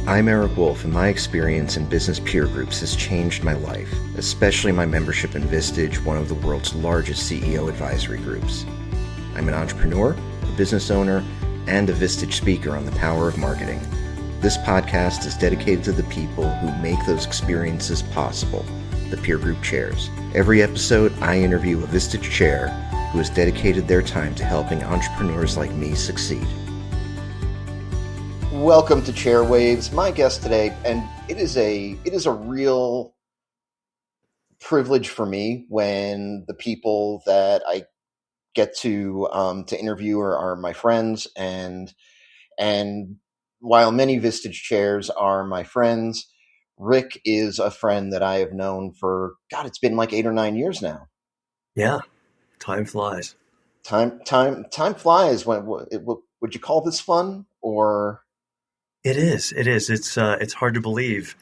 I'm Eric Wolf, and my experience in business peer groups has changed my life, especially my membership in Vistage, one of the world's largest CEO advisory groups. I'm an entrepreneur, a business owner, and a Vistage speaker on the power of marketing. This podcast is dedicated to the people who make those experiences possible, the peer group chairs. Every episode, I interview a Vistage chair who has dedicated their time to helping entrepreneurs like me succeed. Welcome to Chairwaves. My guest today, and it is a real privilege for me when the people that I get to interview are my friends, and while many Vistage chairs are my friends, Rick is a friend that I have known for it's been like 8 or 9 years now. Yeah, time flies. Time flies. Would you call this fun or? It is. It's hard to believe.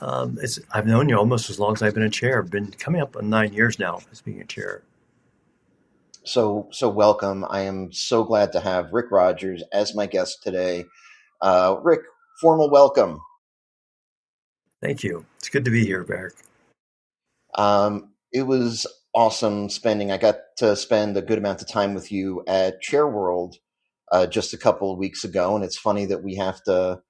I've known you almost as long as I've been a chair. I've been coming up on 9 years now as being a chair. So welcome. I am so glad to have Rick Rodgers as my guest today. Rick, formal welcome. Thank you. It's good to be here, Eric. It was awesome I got to spend a good amount of time with you at Chairworld just a couple of weeks ago, and it's funny that we have to,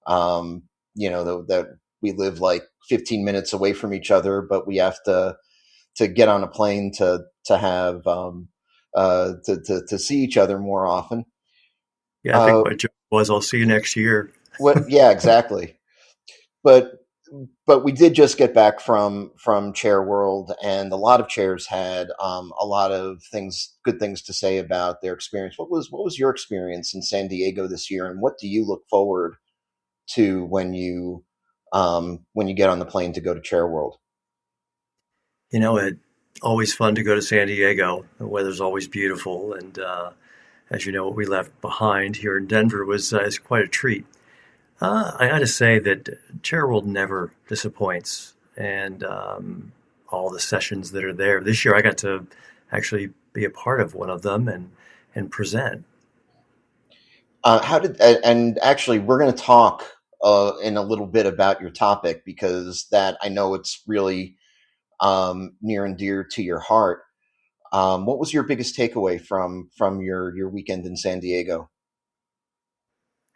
that we live like 15 minutes away from each other, but we have to get on a plane to have to see each other more often. Yeah, I think my joke was I'll see you next year. Yeah, exactly. But we did just get back from Chair World, and a lot of chairs had a lot of good things to say about their experience. What was your experience in San Diego this year, and what do you look forward to when you get on the plane to go to Chair World? It's always fun to go to San Diego. The weather's always beautiful, and as you know, what we left behind here in Denver is quite a treat. I got to say that Chairworld never disappoints, and all the sessions that are there. This year I got to actually be a part of one of them and present. And actually, we're going to talk in a little bit about your topic, because that I know it's really near and dear to your heart. What was your biggest takeaway from your weekend in San Diego?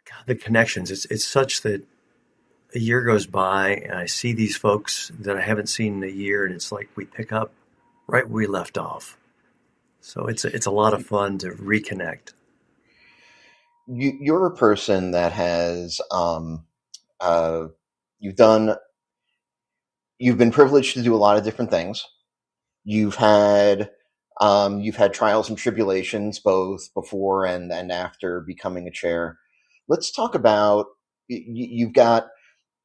God, the connections. It's such that a year goes by and I see these folks that I haven't seen in a year, and it's like we pick up right where we left off. So it's a lot of fun to reconnect. You're a person that has you've been privileged to do a lot of different things. You've had trials and tribulations both before and after becoming a chair. Let's talk about you've got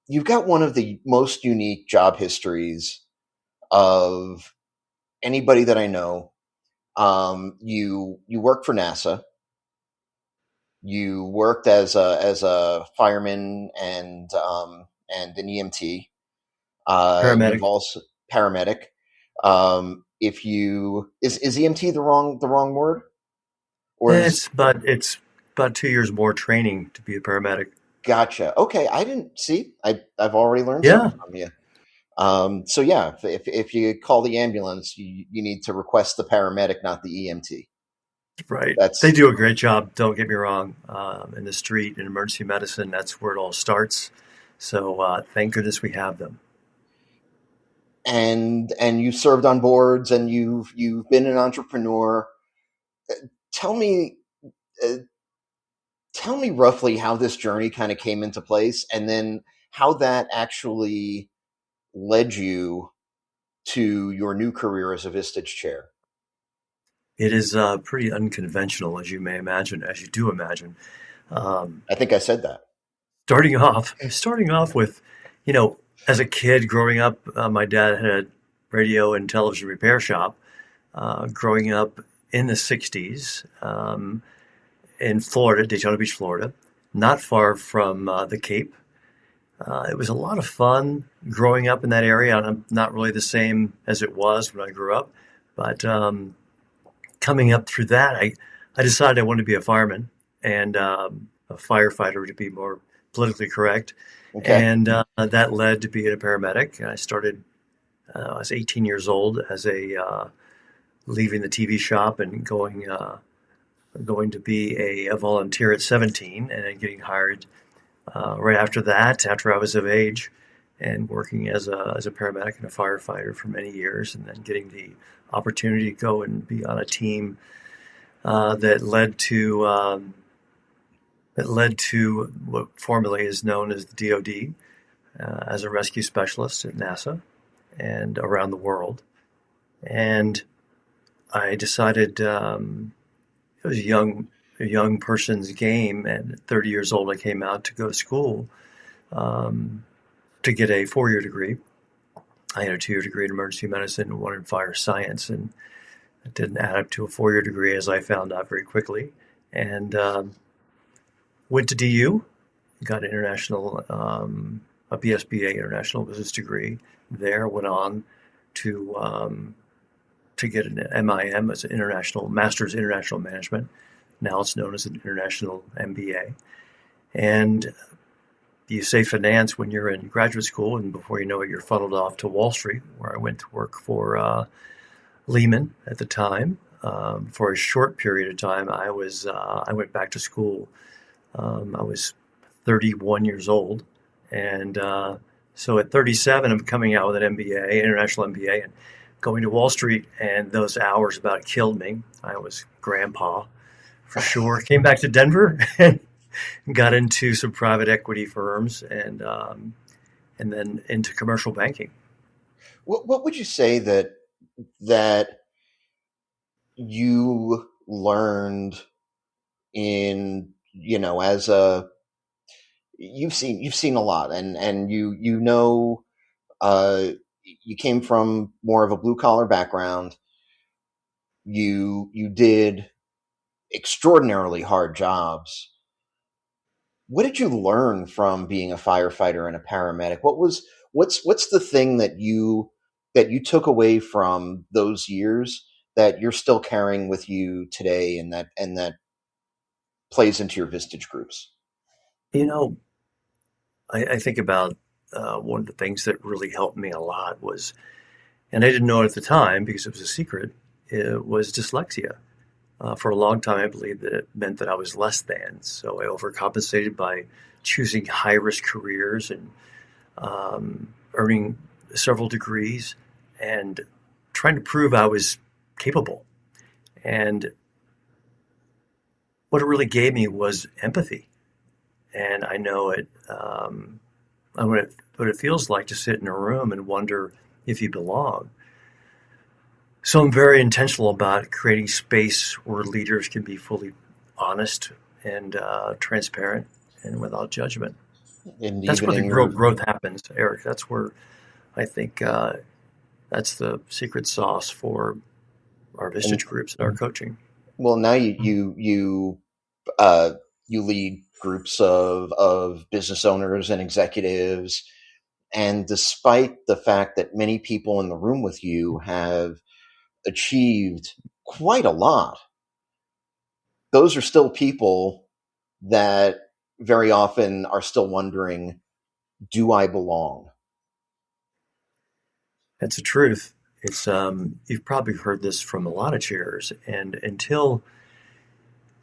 one of the most unique job histories of anybody that I know. You worked for NASA. You worked as a fireman and an EMT. Paramedic. You've also paramedic. If you is EMT the wrong word? Or It's about 2 years more training to be a paramedic. Gotcha. Okay, I didn't see. I've already learned Yeah. something from you. So yeah, if you call the ambulance, you need to request the paramedic, not the EMT. Right. They do a great job. Don't get me wrong. In the street, in emergency medicine, that's where it all starts. So thank goodness we have them. And you served on boards, and you've been an entrepreneur. Tell me roughly how this journey kind of came into place, and then how that actually led you to your new career as a Vistage chair. It is pretty unconventional, as you do imagine. I think I said that. Starting off with, as a kid growing up, my dad had a radio and television repair shop. Growing up in the 60s in Florida, Daytona Beach, Florida, not far from the Cape. It was a lot of fun growing up in that area. I'm not really the same as it was when I grew up, but coming up through that, I decided I wanted to be a fireman and a firefighter to be more politically correct. Okay. And that led to being a paramedic. And I started, I was 18 years old as leaving the TV shop and going to be a volunteer at 17 and then getting hired right after that, after I was of age, and working as a paramedic and a firefighter for many years, and then getting the opportunity to go and be on a team that led to what formerly is known as the DoD, as a rescue specialist at NASA and around the world. And I decided it was a young person's game. And at 30 years old, I came out to go to school um, to get a 4-year degree. I had a 2-year degree in emergency medicine and one in fire science, and it didn't add up to a 4-year degree, as I found out very quickly. And went to DU, got an a BSBA international business degree there. Went on to get an MIM as an international master's international management. Now it's known as an international MBA. And you say finance when you're in graduate school, and before you know it, you're funneled off to Wall Street, where I went to work for Lehman at the time. For a short period of time, I went back to school. I was 31 years old, and so at 37, I'm coming out with an MBA, international MBA, and going to Wall Street, and those hours about killed me. I was grandpa for sure. Came back to Denver and got into some private equity firms, and then into commercial banking. What would you say that you learned in, as a you've seen a lot, and uh you came from more of a blue collar background. You did extraordinarily hard jobs. What did you learn from being a firefighter and a paramedic? What's the thing that you took away from those years that you're still carrying with you today, and that plays into your Vistage groups? You know, I think about one of the things that really helped me a lot was, and I didn't know it at the time because it was a secret, it was dyslexia. For a long time, I believed that it meant that I was less than. So I overcompensated by choosing high risk careers and earning several degrees and trying to prove I was capable. And what it really gave me was empathy. And I know what it feels like to sit in a room and wonder if you belong. So I'm very intentional about creating space where leaders can be fully honest and transparent and without judgment. And That's even where the in your growth happens, Eric. That's where I think that's the secret sauce for our and Vistage groups and our coaching. well, now uh, you lead groups of business owners and executives, and despite the fact that many people in the room with you have achieved quite a lot, those are still people that very often are still wondering, do I belong? That's the truth. It's you've probably heard this from a lot of chairs, and until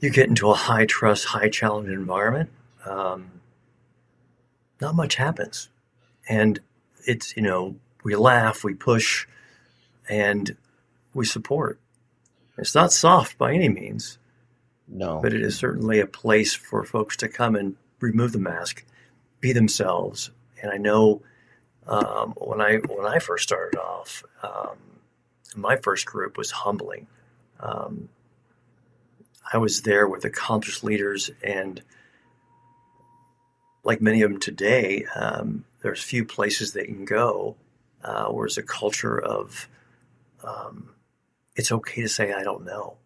you get into a high trust, high challenge environment, um, not much happens. And it's, we laugh, we push, and we support. It's not soft by any means, No. but it is certainly a place for folks to come and remove the mask, be themselves. And I know when I first started off, my first group was humbling. Um, I was there with accomplished leaders, and like many of them today, there's few places they can go where there's a culture of um, it's okay to say I don't know.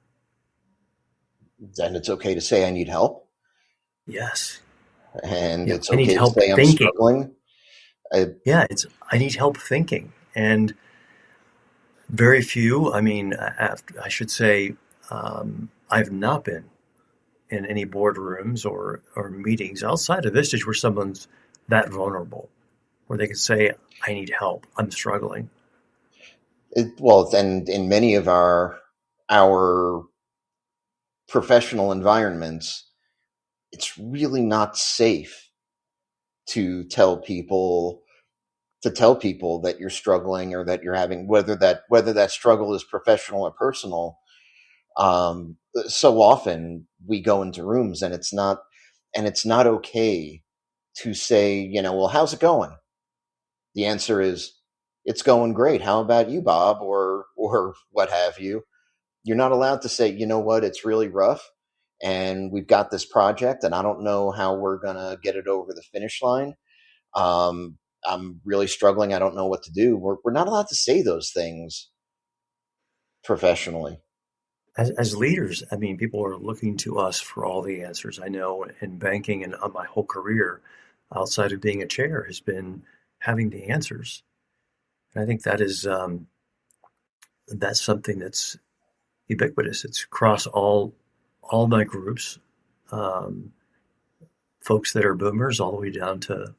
Then it's okay to say I need help, Yes, and yeah, it's I need okay to help say I'm thinking. struggling. I, Yeah, it's I need help thinking, and very few. I mean, I should say, I've not been in any boardrooms or meetings outside of Vistage where someone's that vulnerable, where they could say, I need help, I'm struggling. Well, and in many of our professional environments, it's really not safe to tell people that you're struggling or that you're having, whether that struggle is professional or personal. So often we go into rooms and it's not okay to say, well, how's it going? The answer is, it's going great. How about you, Bob? Or what have you. You're not allowed to say, you know what, it's really rough and we've got this project and I don't know how we're going to get it over the finish line. I'm really struggling. I don't know what to do. We're not allowed to say those things professionally. As leaders, I mean, people are looking to us for all the answers. I know in banking and on my whole career, outside of being a chair, has been having the answers. And I think that's something that's ubiquitous. It's across all my groups, um, folks that are boomers, all the way down to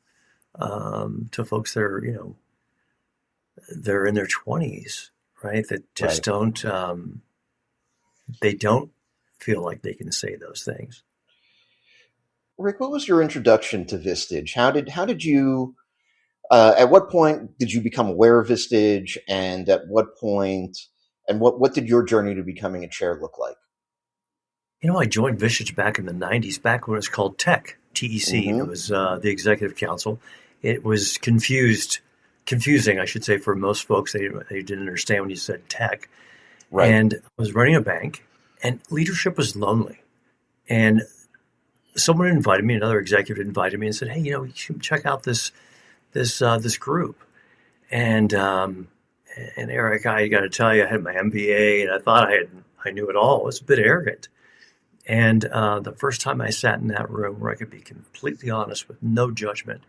folks that are they're in their 20s, right? That just Right. don't feel like they can say those things. Rick, what was your introduction to Vistage? How did you at what point did you become aware of Vistage, and at what point, and what did your journey to becoming a chair look like? I joined Vistage back in the 90s, back when it was called TEC. It Mm-hmm. was the executive council. It was confusing, I should say, for most folks. They didn't understand when you said tech. Right. And I was running a bank, and leadership was lonely. And someone invited me, another executive invited me and said, hey, you should check out this group. And Eric, I got to tell you, I had my MBA, and I thought I knew it all. I was a bit arrogant. And the first time I sat in that room where I could be completely honest with no judgment,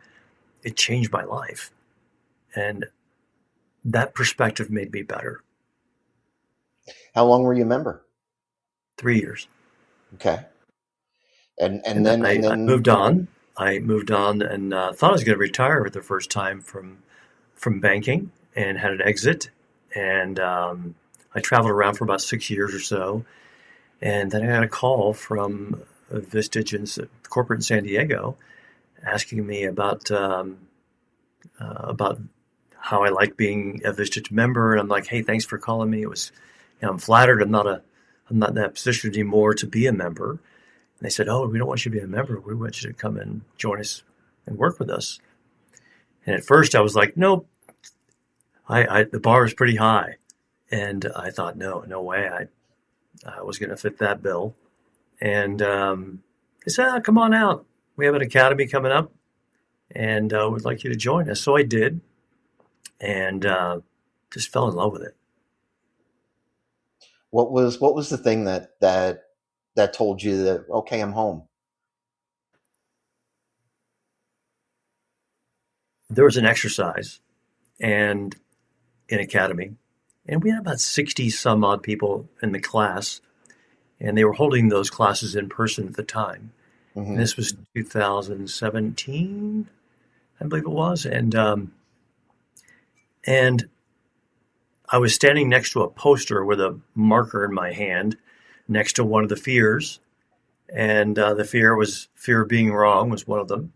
it changed my life. And that perspective made me better. How long were you a member? 3 years. Okay. And And then then and I then moved on. I moved on and thought I was going to retire for the first time from banking and had an exit. And I traveled around for about 6 years or so. And then I got a call from Vistage in corporate in San Diego asking me about how I like being a Vistage member, and I'm like, hey, thanks for calling me. It was, I'm flattered. I'm not in that position anymore to be a member. And they said, oh, we don't want you to be a member. We want you to come and join us and work with us. And at first, I was like, nope. The bar is pretty high, and I thought, no way, I was going to fit that bill. And they said, come on out. We have an academy coming up, and we'd like you to join us. So I did, and just fell in love with it. what was the thing that told you that, okay, I'm home? There was an exercise and in academy, and we had about 60 some odd people in the class, and they were holding those classes in person at the time. And Mm-hmm. this was 2017, I believe it was, and I was standing next to a poster with a marker in my hand, next to one of the fears, and the fear of being wrong was one of them,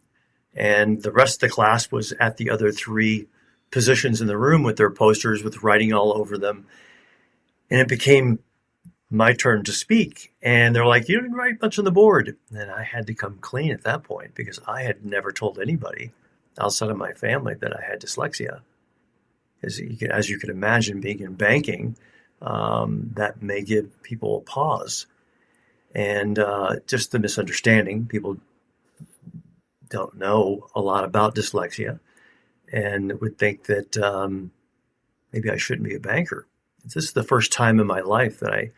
and the rest of the class was at the other three positions in the room with their posters with writing all over them. And it became my turn to speak. And they're like, you didn't write much on the board. And I had to come clean at that point because I had never told anybody outside of my family that I had dyslexia. As you can imagine, being in banking, that may give people a pause. And just the misunderstanding. People don't know a lot about dyslexia and would think that maybe I shouldn't be a banker. This is the first time in my life that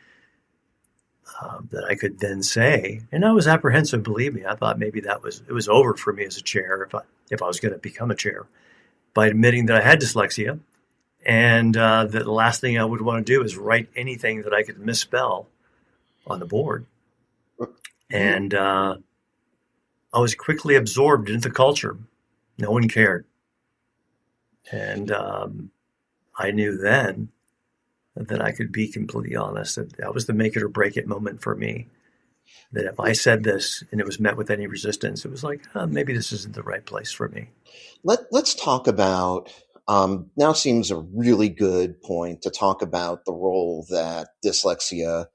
I could then say, and I was apprehensive. Believe me, I thought maybe it was over for me as a chair if I was going to become a chair by admitting that I had dyslexia, and that the last thing I would want to do is write anything that I could misspell on the board. Mhm. And I was quickly absorbed into the culture. No one cared. And I knew then that I could be completely honest. That was the make it or break it moment for me. That if I said this and it was met with any resistance, it was like, maybe this isn't the right place for me. Let's talk about, now seems a really good point to talk about the role that dyslexia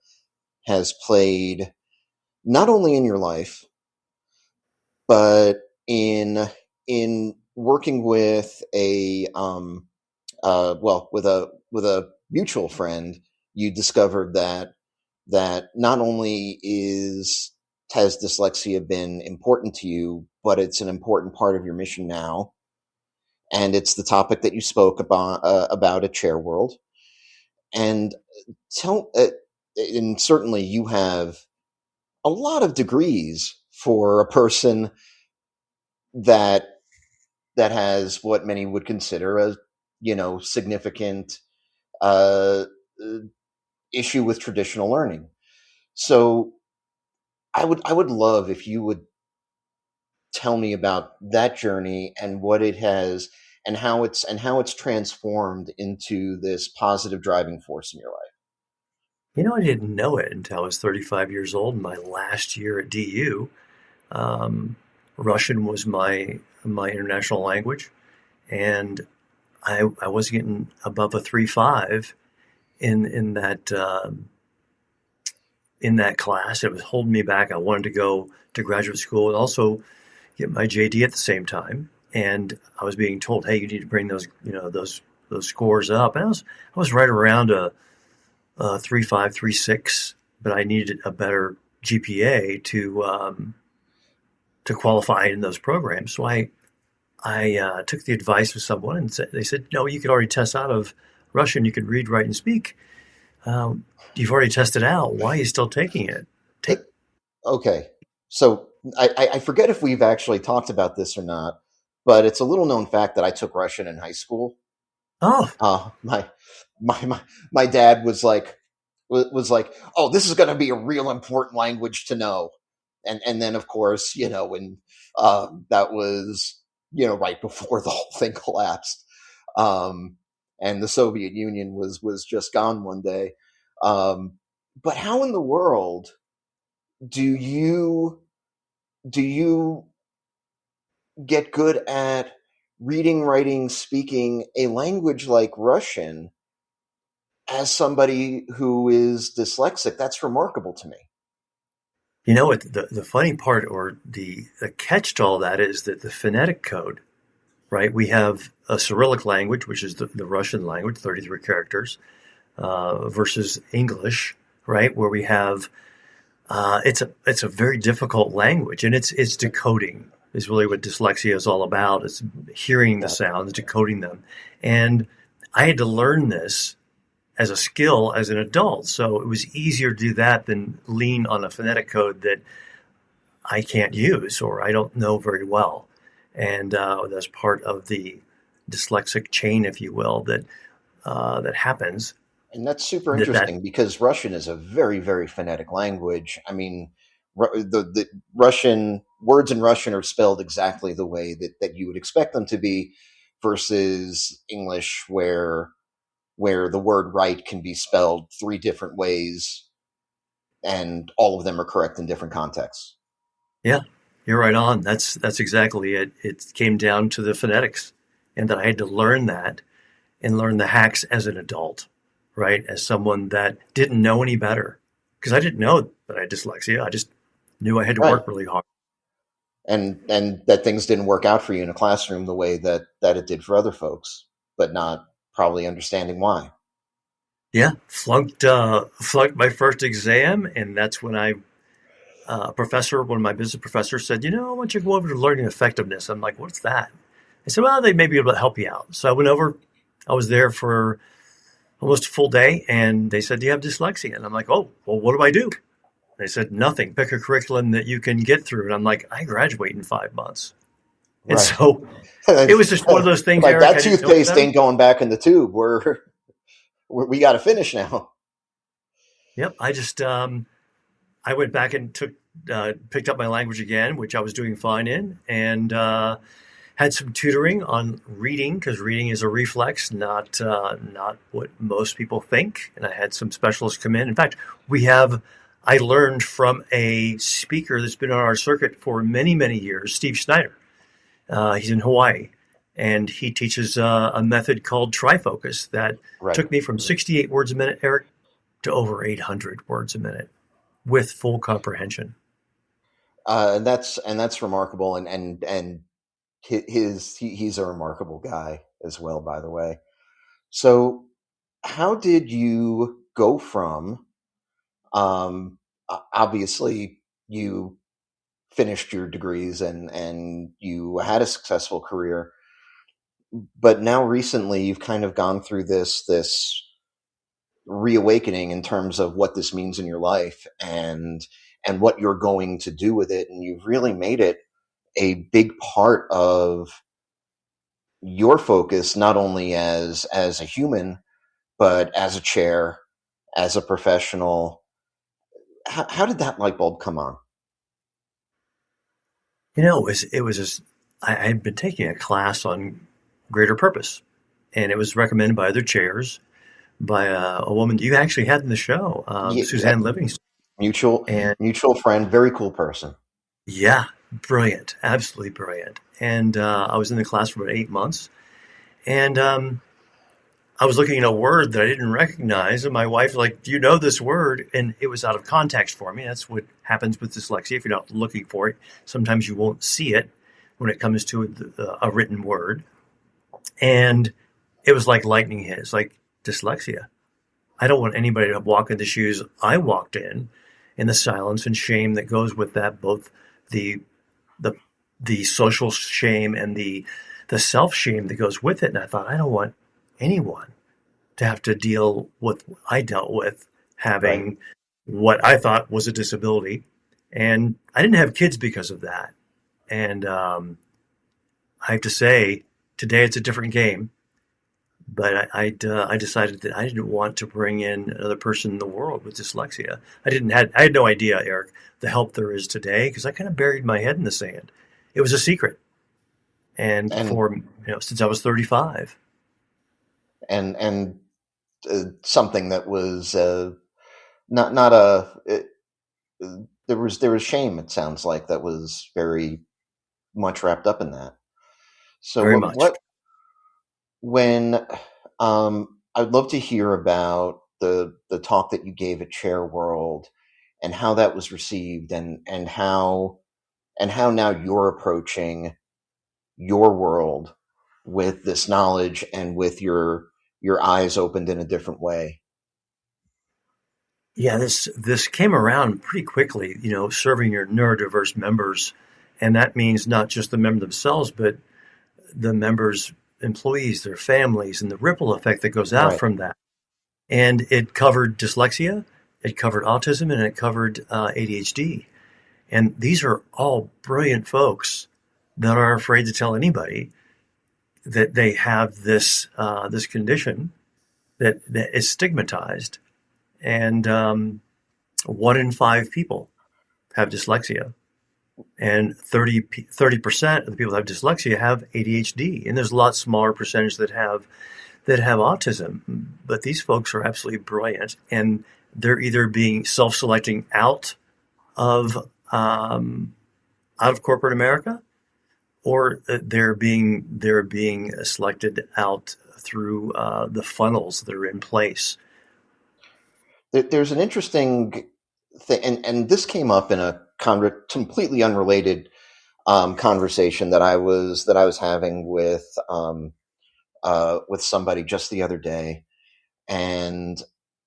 has played not only in your life, but in working with a well, with a mutual friend. You discovered that not only is has dyslexia been important to you, but it's an important part of your mission now, and it's the topic that you spoke about at Chair World. And tell, and certainly you have a lot of degrees for a person that has what many would consider a, significant uh, uh, issue with traditional learning. So I would love if you would tell me about that journey and what it has, and how it's transformed into this positive driving force in your life. I didn't know it until I was 35 years old, my last year at DU. Um, Russian was my international language, and I was getting above a 3.5 in that class. It was holding me back. I wanted to go to graduate school and also get my JD at the same time. And I was being told, "Hey, you need to bring those scores up." And I was right around a 3.5, 3.6, but I needed a better GPA to qualify in those programs. So I took the advice of someone, and they said, "No, you could already test out of Russian. You could read, write, and speak. You've already tested out. Why are you still taking it? Uh, Take." Okay, so I forget if we've actually talked about this or not, but it's a little known fact that I took Russian in high school. Oh, Uh, my my dad was like, "Oh, this is going to be a real important language to know," and then of course, when that was right before the whole thing collapsed, um, and the Soviet Union was just gone one day. Um, but how in the world do you do you get good at reading, writing, speaking a language like Russian as somebody who is dyslexic? That's remarkable to me. you know what? The funny part, or the catch to all that, is that the phonetic code, right? We have a Cyrillic language, which is the Russian language, 33 characters, versus English, right? Where we have it's a very difficult language, and it's decoding is really what dyslexia is all about. It's hearing the Yeah. sounds, decoding them, and I had to learn this as a skill as an adult. So it was easier to do that than lean on a phonetic code that I can't use or I don't know very well. And that's part of the dyslexic chain, if you will, that happens. And that's super That interesting because Russian is a very, very phonetic language. I mean, the Russian words in Russian are spelled exactly the way that you would expect them to be, versus English, where the word right can be spelled three different ways, and all of them are correct in different contexts. Yeah, you're right on. That's exactly it. It came down to the phonetics, and that I had to learn that and learn the hacks as an adult, right? As someone that didn't know any better, because I didn't know that I had dyslexia. I just knew I had to Right. work really hard. And that things didn't work out for you in a classroom the way that it did for other folks, but not probably understanding why. Yeah, flunked my first exam, and that's when one of my business professors said, "I want you to go over to learning effectiveness." I'm like, "What's that?" I said, "Well, they may be able to help you out." So I went over. I was there for almost a full day, and they said, "Do you have dyslexia?" And I'm like, "Oh, well, what do I do?" They said, "Nothing. Pick a curriculum that you can get through." And I'm like, "I graduate in 5 months." And Right. so it was just one of those things, Like, Eric. that I didn't know any toothpaste better. ain't going back in the tube. We got to finish now. Yep. I went back and took picked up my language again, which I was doing fine in, and had some tutoring on reading because reading is a reflex, not what most people think. And I had some specialists come in. In fact, we have. I learned from a speaker that's been on our circuit for many, many years, Steve Snyder. He's in Hawaii, and he teaches a method called trifocus that Right. took me from 68 words a minute, Eric, to over 800 words a minute with full comprehension. And that's remarkable, and he's a remarkable guy as well, by the way. So, how did you go from obviously you finished your degrees and you had a successful career, but now recently you've kind of gone through this reawakening in terms of what this means in your life and what you're going to do with it, and you've really made it a big part of your focus, not only as a human but as a chair, as a professional. How did that light bulb come on? It was just I had been taking a class on greater purpose, and it was recommended by other chairs by a woman you actually had in the show, Yeah, Suzanne Livingston. mutual And mutual friend, very cool person. yeah, brilliant, absolutely brilliant. And I was in the class for about 8 months, and I was looking at a word that I didn't recognize, and my wife was like, "Do you know this word?" And it was out of context for me. That's what happens with dyslexia. If you're not looking for it, sometimes you won't see it when it comes to a written word. And it was like lightning hit. It's like dyslexia. I don't want anybody to walk in the shoes I walked in the silence and shame that goes with that, both the the the social shame and the self shame that goes with it. And I thought, I don't want anyone to have to deal with what I dealt with Right. having what I thought was a disability. And I didn't have kids because of that. And I have to say, today it's a different game. But I decided that I didn't want to bring in another person in the world with dyslexia. I had no idea, Eric, the help there is today because I kind of buried my head in the sand. It was a secret, and and for since I was 35. and something that was not a there was shame, it sounds like, that was very much wrapped up in that. So Very much. when I'd love to hear about the talk that you gave at Chair World and how that was received, and how now you're approaching your world with this knowledge and with your eyes opened in a different way. Yeah, this came around pretty quickly, serving your neurodiverse members, and that means not just the member themselves, but the members' employees, their families, and the ripple effect that goes out Right. from that. And it covered dyslexia, it covered autism, and it covered ADHD. And these are all brilliant folks that are afraid to tell anybody that they have this condition that is stigmatized. And 1 in 5 people have dyslexia, and 30% of the people that have dyslexia have ADHD. And there's a lot smaller percentage that have autism. But these folks are absolutely brilliant, and they're either being self-selecting of um, out of corporate America, or they're being selected out through the funnels that are in place. There's an interesting thing, and this came up in a completely unrelated conversation that I was having with somebody just the other day, and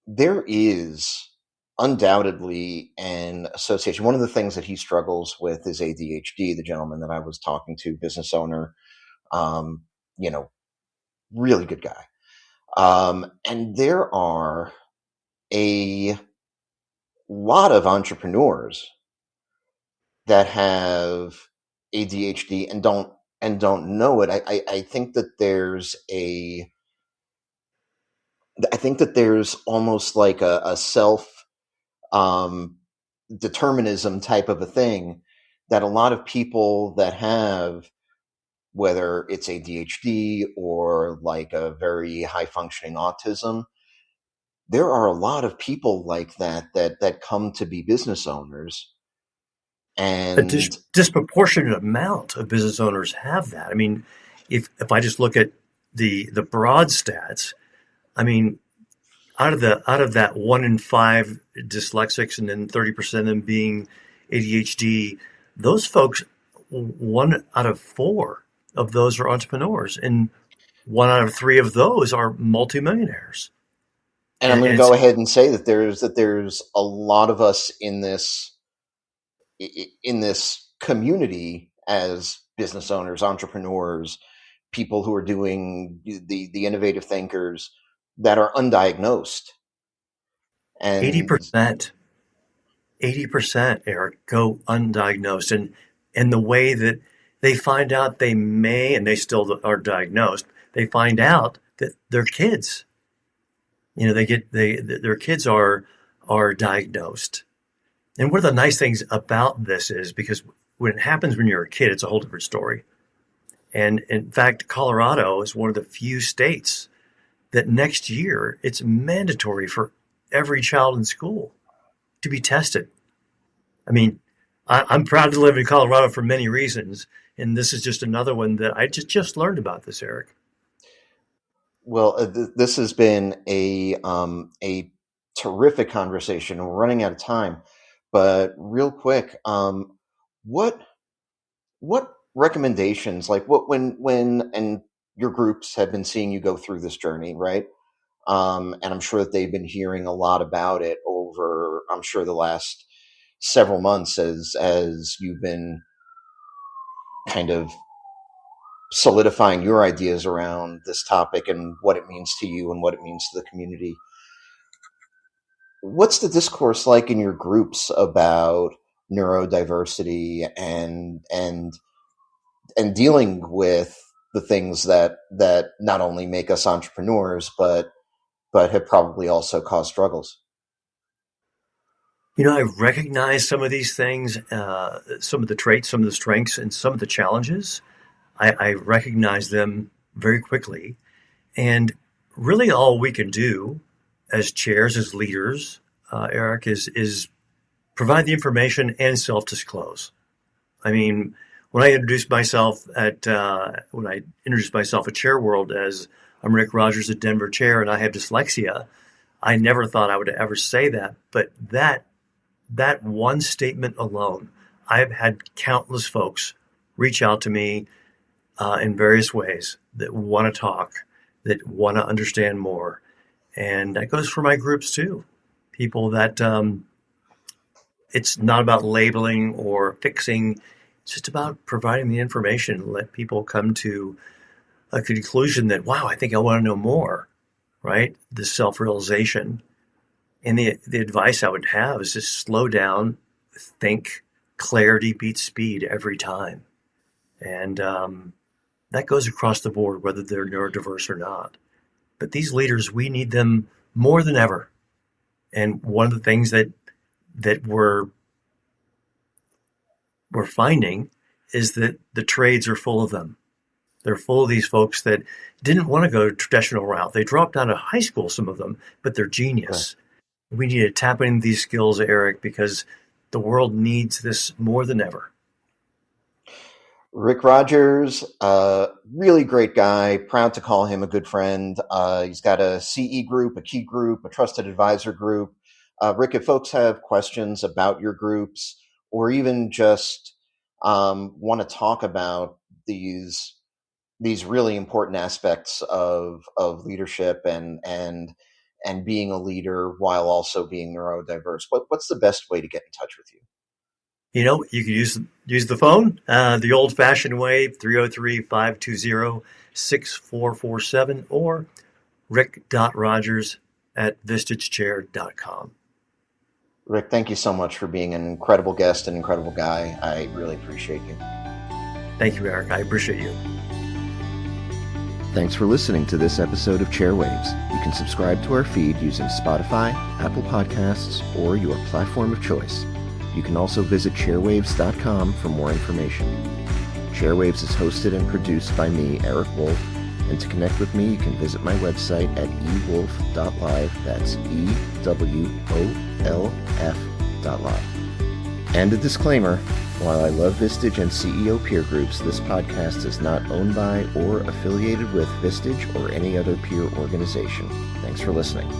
there is undoubtedly an association. One of the things that he struggles with is ADHD. The gentleman that I was talking to, business owner, um, you know, really good guy, and there are a lot of entrepreneurs that have ADHD and don't know it. I think that there's almost like a self um, determinism type of a thing that a lot of people that have, whether it's ADHD or like a very high functioning autism, there are a lot of people like that come to be business owners. A And disproportionate amount of business owners have that. I mean, if I just look at the broad stats, I mean, out of that 1 in 5 dyslexics, and then 30% of them being ADHD, those folks, 1 out of 4 of those are entrepreneurs, and 1 out of 3 of those are multimillionaires. I'm And going to it's go ahead and say that there's a lot of us in this community as business owners, entrepreneurs, people who are doing the innovative thinkers that are undiagnosed. And 80%, 80%, Eric, go undiagnosed. And the way that they find out they may, and they still are diagnosed, they find out that their kids, their kids are diagnosed. And one of the nice things about this is because when it happens when you're a kid, it's a whole different story. And in fact, Colorado is one of the few states that next year it's mandatory for every child in school to be tested. I mean, I'm proud to live in Colorado for many reasons, and this is just another one that I just learned about this, Eric. well, this has been a terrific conversation. We're running out of time, but real quick, what what recommendations, like what when and your groups have been seeing you go through this journey, right? And I'm sure that they've been hearing a lot about it over, I'm sure, the last several months as you've been kind of solidifying your ideas around this topic and what it means to you and what it means to the community. What's the discourse like in your groups about neurodiversity and dealing with the things that not only make us entrepreneurs but have probably also caused struggles? I recognize some of these things, some of the traits, some of the strengths, and some of the challenges. I recognize them very quickly. And really all we can do as chairs, as leaders, Eric, is provide the information and self-disclose. I mean, when I introduced myself at Chair World as I'm Rick Rodgers, a Denver chair, and I have dyslexia, I never thought I would ever say that. But that one statement alone, I've had countless folks reach out to me in various ways that want to talk, that want to understand more. And that goes for my groups too. People that it's not about labeling or fixing. It's just about providing the information, let people come to a conclusion that, wow, I think I want to know more, right? The self-realization. And the advice I would have is just slow down, think. Clarity beats speed every time. And that goes across the board, whether they're neurodiverse or not. But these leaders, we need them more than ever. And one of the things that we're finding is that the trades are full of them. They're full of these folks that didn't want to go traditional route. They dropped out of high school, some of them, but they're genius. Right. We need to tap into these skills, Eric, because the world needs this more than ever. Rick Rodgers, really great guy. Proud to call him a good friend. He's got a CE group, a key group, a trusted advisor group. Rick, if folks have questions about your groups or even just want to talk about these really important aspects of leadership and being a leader while also being neurodiverse, what's the best way to get in touch with you? You can use the phone, the old-fashioned way, 303-520-6447, or rick.rogers@vistagechair.com. Rick, thank you so much for being an incredible guest, an incredible guy. I really appreciate you. Thank you, Eric. I appreciate you. Thanks for listening to this episode of Chairwaves. You can subscribe to our feed using Spotify, Apple Podcasts, or your platform of choice. You can also visit chairwaves.com for more information. Chairwaves is hosted and produced by me, Eric Wolf, and to connect with me, you can visit my website at ewolf.live. That's EWOLF.live. And a disclaimer, while I love Vistage and CEO peer groups, this podcast is not owned by or affiliated with Vistage or any other peer organization. Thanks for listening.